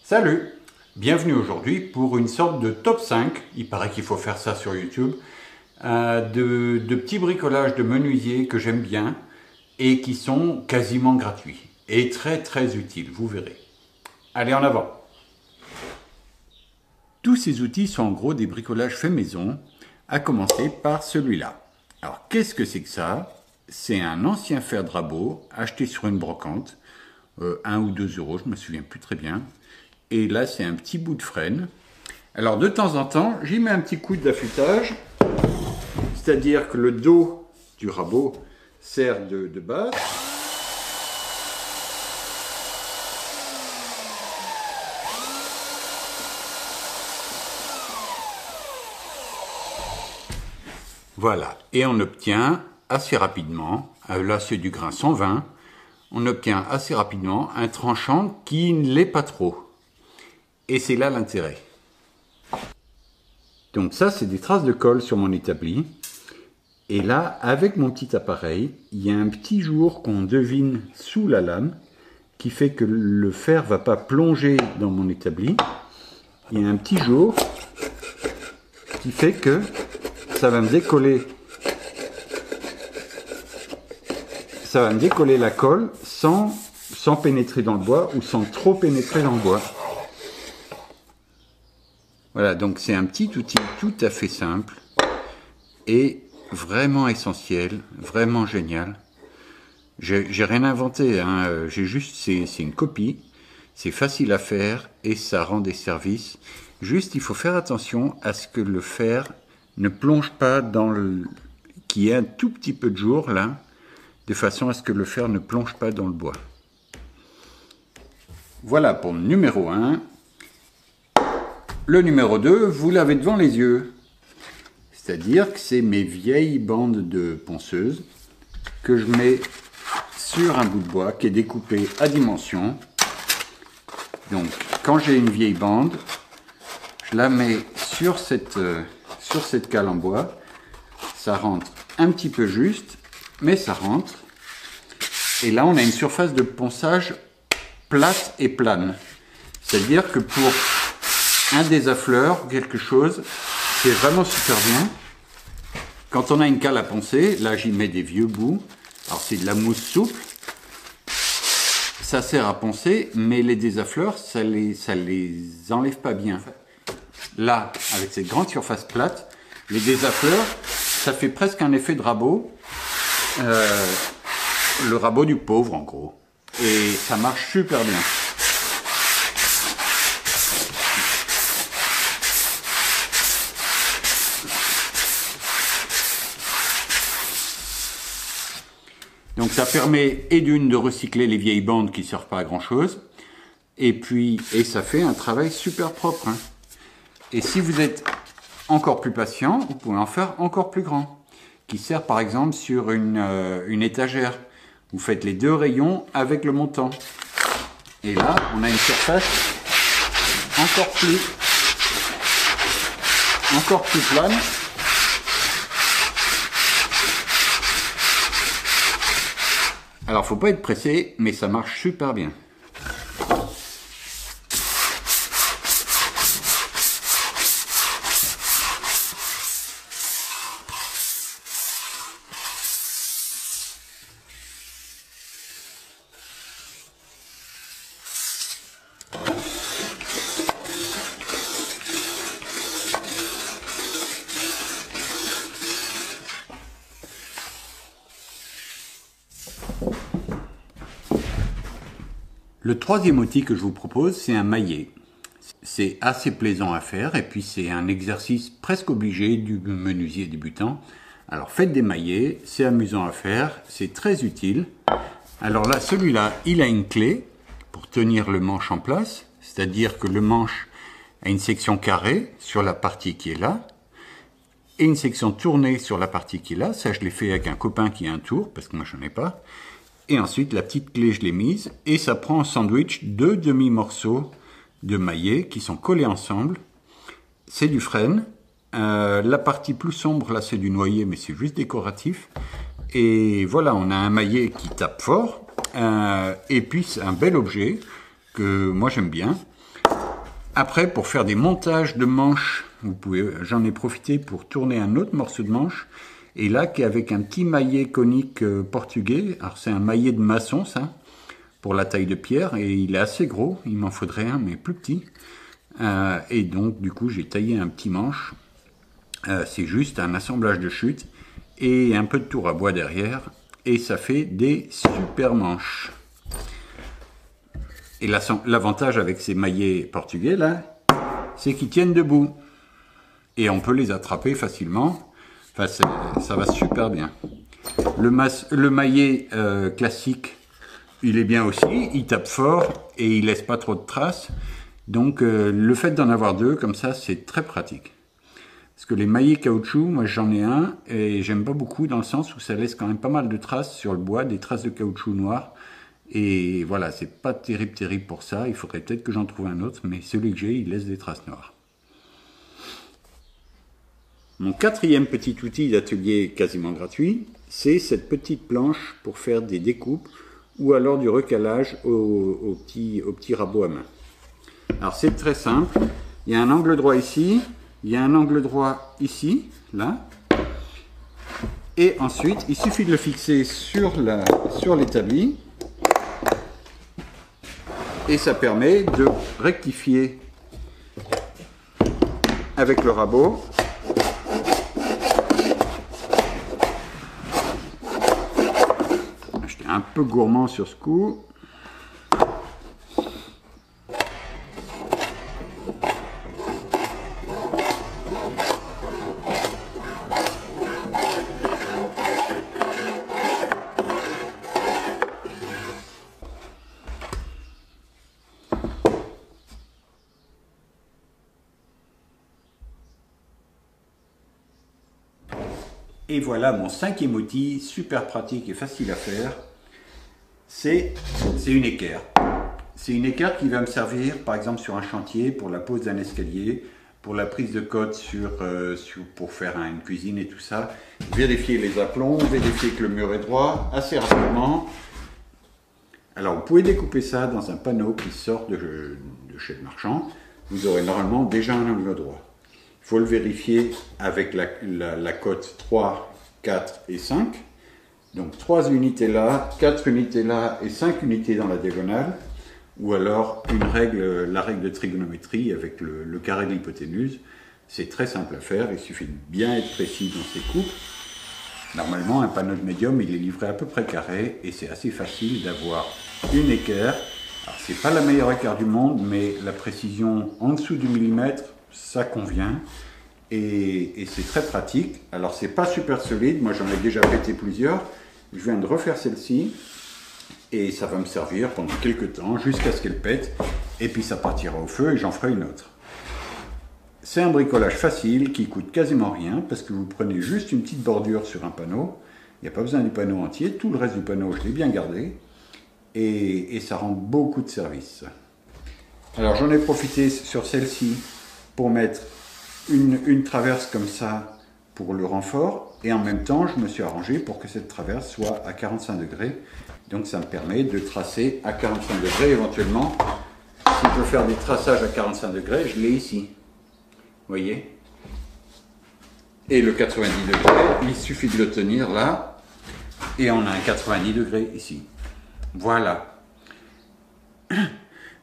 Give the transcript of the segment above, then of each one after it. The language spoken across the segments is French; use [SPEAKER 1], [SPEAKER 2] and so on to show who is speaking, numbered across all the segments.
[SPEAKER 1] Salut! Bienvenue aujourd'hui pour une sorte de top 5, il paraît qu'il faut faire ça sur YouTube, de petits bricolages de menuisier que j'aime bien et qui sont quasiment gratuits et très utiles, vous verrez. Allez, en avant! Tous ces outils sont en gros des bricolages faits maison, à commencer par celui-là. Alors qu'est-ce que c'est que ça? C'est un ancien fer de rabot acheté sur une brocante, 1 ou 2 euros, je ne me souviens plus très bien. Et là, c'est un petit bout de frêne. Alors, de temps en temps, j'y mets un petit coup d'affûtage. C'est-à-dire que le dos du rabot sert de base. Voilà. Et on obtient assez rapidement, là c'est du grain 120, on obtient assez rapidement un tranchant qui ne l'est pas trop. Et c'est là l'intérêt. Donc ça, c'est des traces de colle sur mon établi. Et là, avec mon petit appareil, il y a un petit jour qu'on devine sous la lame, qui fait que le fer ne va pas plonger dans mon établi. Il y a un petit jour qui fait que ça va me décoller. Ça va me décoller la colle sans pénétrer dans le bois ou sans trop pénétrer dans le bois. Voilà, donc c'est un petit outil tout à fait simple et vraiment essentiel, vraiment génial. J'ai rien inventé, hein. C'est une copie, c'est facile à faire et ça rend des services. Juste, il faut faire attention à ce que le fer ne plonge pas dans le... qu'il y ait un tout petit peu de jour là, de façon à ce que le fer ne plonge pas dans le bois. Voilà pour le numéro 1. Le numéro 2, vous l'avez devant les yeux. C'est-à-dire que c'est mes vieilles bandes de ponceuse que je mets sur un bout de bois qui est découpé à dimension. Donc, quand j'ai une vieille bande, je la mets sur cette cale en bois. Ça rentre un petit peu juste, mais ça rentre. Et là, on a une surface de ponçage plate et plane. C'est-à-dire que pour un désaffleur ou quelque chose, c'est vraiment super bien. Quand on a une cale à poncer, là j'y mets des vieux bouts. Alors c'est de la mousse souple. Ça sert à poncer, mais les désaffleurs, ça les enlève pas bien. Là, avec cette grande surface plate, les désaffleurs, ça fait presque un effet de rabot. Le rabot du pauvre en gros. Et ça marche super bien. Donc ça permet et d'une de recycler les vieilles bandes qui ne servent pas à grand chose, et ça fait un travail super propre. Hein. Et si vous êtes encore plus patient, vous pouvez en faire encore plus grand, qui sert par exemple sur une étagère. Vous faites les deux rayons avec le montant. Et là, on a une surface encore plus plane. Alors, faut pas être pressé, mais ça marche super bien. Le troisième outil que je vous propose, c'est un maillet. C'est assez plaisant à faire et puis c'est un exercice presque obligé du menuisier débutant. Alors faites des maillets, c'est amusant à faire, c'est très utile. Alors là, celui-là, il a une clé pour tenir le manche en place, c'est-à-dire que le manche a une section carrée sur la partie qui est là et une section tournée sur la partie qui est là. Ça, je l'ai fait avec un copain qui a un tour, parce que moi, je n'en ai pas. Et ensuite, la petite clé, je l'ai mise. Et ça prend en sandwich 2 demi-morceaux de maillet qui sont collés ensemble. C'est du frêne. La partie plus sombre, là, c'est du noyer, mais c'est juste décoratif. Et voilà, on a un maillet qui tape fort. Et puis, c'est un bel objet que moi, j'aime bien. Après, pour faire des montages de manches, j'en ai profité pour tourner un autre morceau de manche. Et là, qui est avec un petit maillet conique portugais. Alors c'est un maillet de maçon, ça, pour la taille de pierre. Et il est assez gros, il m'en faudrait un, mais plus petit. Et donc, du coup, j'ai taillé un petit manche. C'est juste un assemblage de chute et un peu de tour à bois derrière. Et ça fait des super manches. Et l'avantage avec ces maillets portugais, là, c'est qu'ils tiennent debout. Et on peut les attraper facilement. Enfin, ça va super bien. Le maillet classique, il est bien aussi. Il tape fort et il laisse pas trop de traces. Donc, le fait d'en avoir deux, comme ça, c'est très pratique. Parce que les maillets caoutchouc, moi j'en ai un et j'aime pas beaucoup dans le sens où ça laisse quand même pas mal de traces sur le bois, des traces de caoutchouc noir. Et voilà, c'est pas terrible pour ça. Il faudrait peut-être que j'en trouve un autre, mais celui que j'ai, il laisse des traces noires. Mon quatrième petit outil d'atelier quasiment gratuit, c'est cette petite planche pour faire des découpes ou alors du recalage au petit rabot à main. Alors c'est très simple. Il y a un angle droit ici. Il y a un angle droit ici, là. Et ensuite, il suffit de le fixer sur l'établi. Et ça permet de rectifier avec le rabot. J'étais un peu gourmand sur ce coup. Et voilà mon cinquième outil, super pratique et facile à faire, c'est une équerre. C'est une équerre qui va me servir par exemple sur un chantier pour la pose d'un escalier, pour la prise de cote pour faire une cuisine et tout ça. Vérifier les aplombs, vérifier que le mur est droit assez rapidement. Alors vous pouvez découper ça dans un panneau qui sort de chez le marchand. Vous aurez normalement déjà un angle droit. Il faut le vérifier avec la cote 3, 4 et 5. Donc 3 unités là, 4 unités là et 5 unités dans la diagonale. Ou alors la règle de trigonométrie avec le carré de l'hypoténuse. C'est très simple à faire, il suffit de bien être précis dans ses coupes. Normalement, un panneau de médium, il est livré à peu près carré et c'est assez facile d'avoir une équerre. Alors c'est pas la meilleure équerre du monde, mais la précision en dessous du millimètre, ça convient et c'est très pratique. Alors c'est pas super solide, moi j'en ai déjà pété plusieurs. Je viens de refaire celle-ci et ça va me servir pendant quelques temps jusqu'à ce qu'elle pète et puis ça partira au feu et j'en ferai une autre. C'est un bricolage facile qui coûte quasiment rien parce que vous prenez juste une petite bordure sur un panneau. Il n'y a pas besoin du panneau entier, tout le reste du panneau je l'ai bien gardé et ça rend beaucoup de service. Alors j'en ai profité sur celle-ci pour mettre une traverse comme ça pour le renfort et en même temps je me suis arrangé pour que cette traverse soit à 45 degrés. Donc ça me permet de tracer à 45 degrés éventuellement. Si je veux faire des traçages à 45 degrés, je l'ai ici. Vous voyez? Et le 90 degrés, il suffit de le tenir là et on a un 90 degrés ici. Voilà.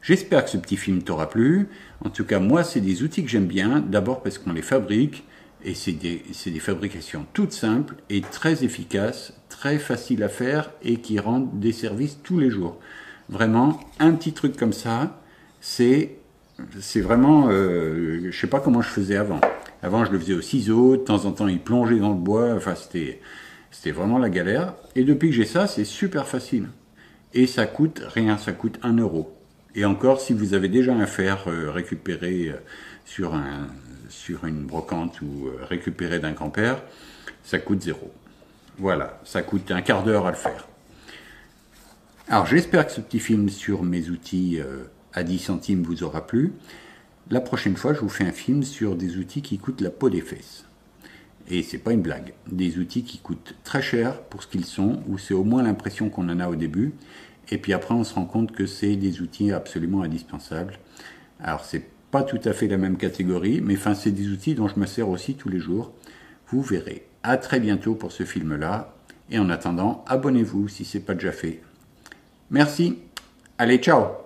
[SPEAKER 1] J'espère que ce petit film t'aura plu. En tout cas, moi, c'est des outils que j'aime bien. D'abord parce qu'on les fabrique et c'est des fabrications toutes simples et très efficaces, très faciles à faire et qui rendent des services tous les jours. Vraiment, un petit truc comme ça, c'est vraiment... je sais pas comment je faisais avant. Avant, je le faisais au ciseau. De temps en temps, il plongeait dans le bois. Enfin, c'était vraiment la galère. Et depuis que j'ai ça, c'est super facile. Et ça coûte rien, ça coûte 1 €. Et encore, si vous avez déjà un fer récupéré sur une brocante ou récupéré d'un grand-père, ça coûte 0. Voilà, ça coûte un quart d'heure à le faire. Alors j'espère que ce petit film sur mes outils à 10 centimes vous aura plu. La prochaine fois, je vous fais un film sur des outils qui coûtent la peau des fesses. Et c'est pas une blague. Des outils qui coûtent très cher pour ce qu'ils sont, ou c'est au moins l'impression qu'on en a au début. Et puis après, on se rend compte que c'est des outils absolument indispensables. Alors, c'est pas tout à fait la même catégorie, mais enfin, c'est des outils dont je me sers aussi tous les jours. Vous verrez. À très bientôt pour ce film-là. Et en attendant, abonnez-vous si ce n'est pas déjà fait. Merci. Allez, ciao!